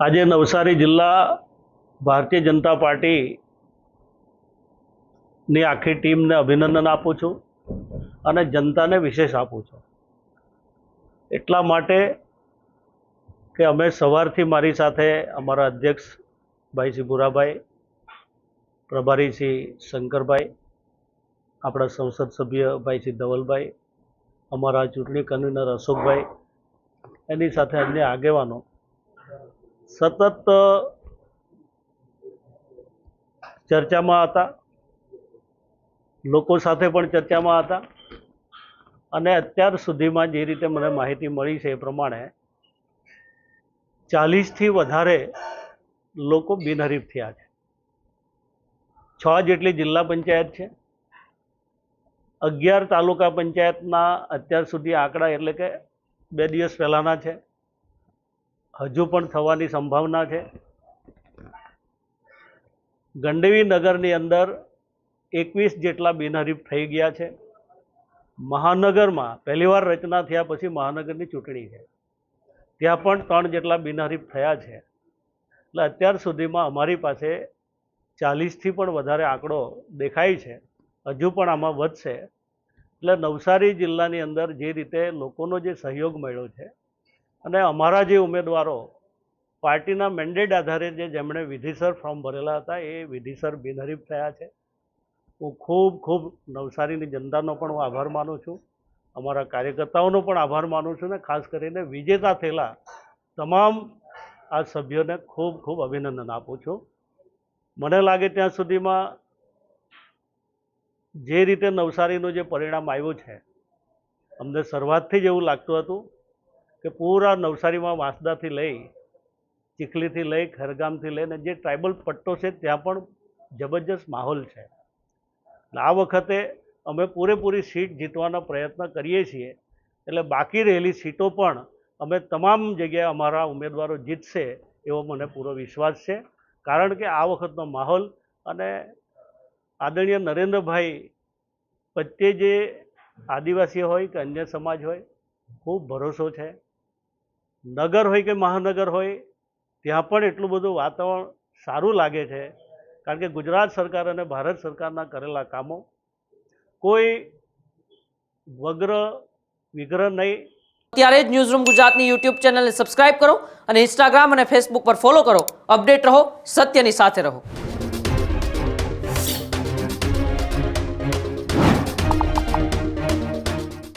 આજે નવસારી જિલ્લા ભારતીય જનતા પાર્ટીની આખી ટીમને અભિનંદન આપું છું અને જનતાને વિશેષ આપું છું એટલા માટે કે અમે સવારથી મારી સાથે અમારા અધ્યક્ષ ભાઈ શ્રી ભુરાભાઈ, પ્રભારી શ્રી શંકરભાઈ, આપણા સંસદ સભ્ય ભાઈ શ્રી ધવલભાઈ, અમારા ચૂંટણી કન્વીનર અશોકભાઈ, એની સાથે અન્ય આગેવાનો સતત ચર્ચામાં હતા, લોકો સાથે પણ ચર્ચામાં હતા અને અત્યાર સુધીમાં જે રીતે મને માહિતી મળી છે એ પ્રમાણે 40થી વધારે લોકો બિનહરીફ થયા છે। 6 જેટલી જિલ્લા પંચાયત છે, 11 તાલુકા પંચાયતના અત્યાર સુધી આંકડા એટલે કે 2 દિવસ પહેલાંના છે, હજુ પણ થવાની સંભાવના છે। ગંડેવી નગરની અંદર 21 જેટલા બિનહરીફ થઈ ગયા છે। મહાનગરમાં પહેલીવાર રચના થયા પછી મહાનગરની ચૂંટણી છે, ત્યાં પણ 3 જેટલા બિનહરીફ થયા છે। એટલે અત્યાર સુધીમાં અમારી પાસે 40થી પણ વધારે આંકડો દેખાય છે, હજુ પણ આમાં વધશે। એટલે નવસારી જિલ્લાની અંદર જે રીતે લોકોનો જે સહયોગ મળ્યો છે અને અમારા જે ઉમેદવારો પાર્ટીના મેન્ડેટ આધારે જેમણે વિધિસર ફોર્મ ભરેલા હતા એ વિધિસર બિનહરીફ થયા છે। હું ખૂબ નવસારીની જનતાનો પણ હું આભાર માનું છું, અમારા કાર્યકર્તાઓનો પણ આભાર માનું છું ને ખાસ કરીને વિજેતા થયેલા તમામ આ સભ્યોને ખૂબ અભિનંદન આપું છું। મને લાગે ત્યાં સુધીમાં જે રીતે નવસારીનું જે પરિણામ આવ્યું છે, અમને શરૂઆતથી જ એવું લાગતું હતું કે પૂરા નવસારીમાં વાંસદાથી લઈ, ચીખલીથી લઈ, ખેરગામથી લઈને જે ટ્રાઇબલ પટ્ટો છે ત્યાં પણ જબરજસ્ત માહોલ છે। આ વખતે અમે પૂરેપૂરી સીટ જીતવાના પ્રયત્ન કરીએ છીએ, એટલે બાકી રહેલી સીટો પણ અમે તમામ જગ્યાએ અમારા ઉમેદવારો જીતશે એવો મને પૂરો વિશ્વાસ છે। કારણ કે આ વખતનો માહોલ અને આદરણીય નરેન્દ્રભાઈ પ્રત્યે જે આદિવાસી હોય કે અન્ય સમાજ હોય ખૂબ ભરોસો છે। નગર હોય કે મહાનગર હોય ત્યાં પણ એટલું બધું વાતાવરણ સારું લાગે છે, કારણ કે ગુજરાત સરકાર અને ભારત સરકારના કરેલા કામો કોઈ વિગ્રહ નહીં। અત્યારે જ ન્યૂઝરૂમ ગુજરાતની યુટ્યુબ ચેનલને સબસ્ક્રાઇબ કરો અને ઇન્સ્ટાગ્રામ અને ફેસબુક પર ફોલો કરો। અપડેટ રહો, સત્યની સાથે રહો।